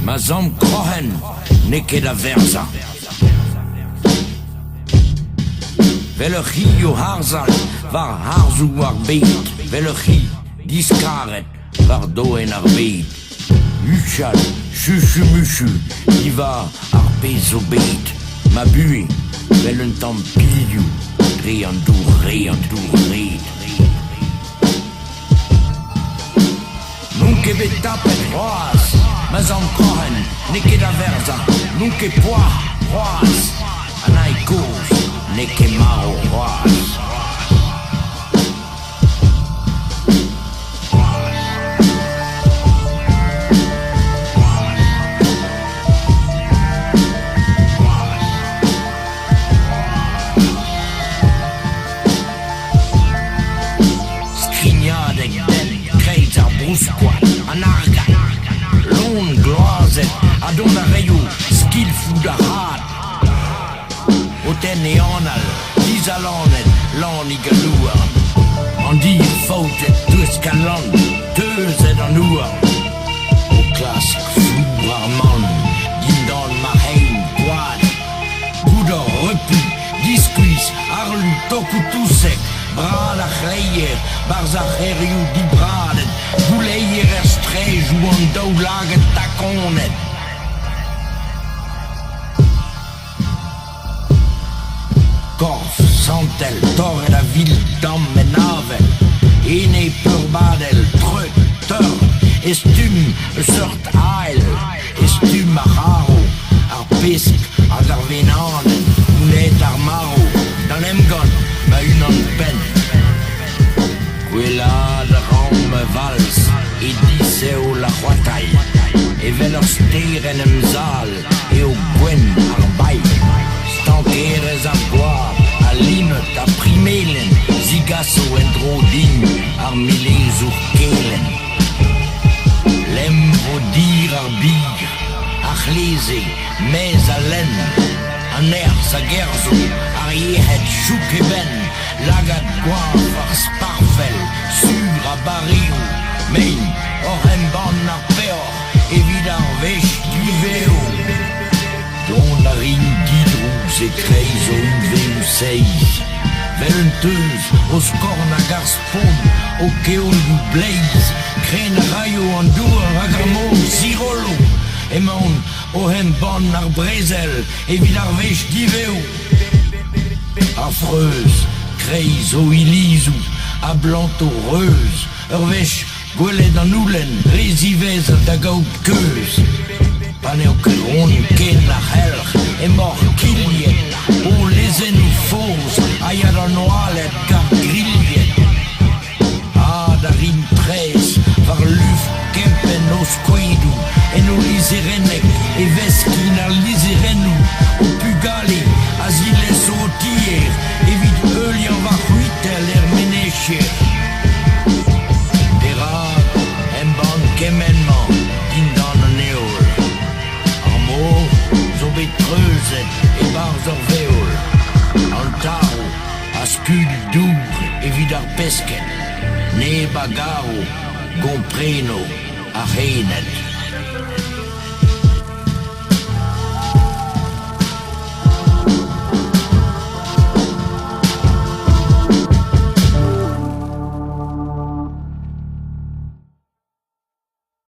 ma zam krochen, neke da versa. Welle Rio Harzal war Harzu arbeid, welle Rio diskaret war do en arbeid. Uchal, chuchu muchu, diva arpezo beid, ma bue, welle un tampilou, reandour, reid. Nunca betapet roas, ma zam krochen, neke da versa, nunca pois, roas, anai cous, neke maro roas. Anarga, lone glazet, adon a reio, skillful da hat. Oten eanal, disalanet, lan I galua. An die foutet, dus kan land, teuset an oer. O klassik floer arman, din dan ma heim, quad. Gouda repu, discuis, arlu, toku tousek. Brada gleier, barzach eriu die braden. Gouleier strej, jouan doulagen takonet. Korf, santel, tor la ville d'ammenavel. Ene purbadel, trut, tor, estum, sort ail, estum araro, arpesk, adarvenanen, unet armaro, dan emgon, ma une en peine. Quella de ram vals, et disseu la roitaille, et veller steren em zal, et au gwen arbay. Stankeres a boar, a limet a primelen, zigasso en drodin, ar milez ur kelen. Lem vo dir ar bigre, ar leze, mez a len, an sa gerzo, ar yehet chouk e ben, lagat goaf ar sparfel, sur a barrio, mein, or en ban ar peor, evit ar vech diveo. Don ar in didrous e kreiz o unveu seiz, vel un teus, o skorn hag ar spon, o keol du bleiz, kren a raio an dour hag ar mo sirolo, emaon o en ban ar brezel, evit ar vech diveo. Affreuse, kreiz o ilizou, a blant o reuz, ur vech gwelet an oulen, rezivez da gaout keuz. Paneo ket ron ken a c'helch, e mor kiliet, o lezen ou foz, a yad an oalet gar griliet. A da rin prez, var luf kempen o skouidou, en o lizerenek, e veskin ar lizerenou, o pugale, a ziles o tier, evit eulian va c'huitel menecher. Perak, en ban kemenman, din dan an eol. Zo bet treuzet e barz ur veol. An taro, a skul dour evit ar pesket. Ne bagaro, gompreno, a reinet.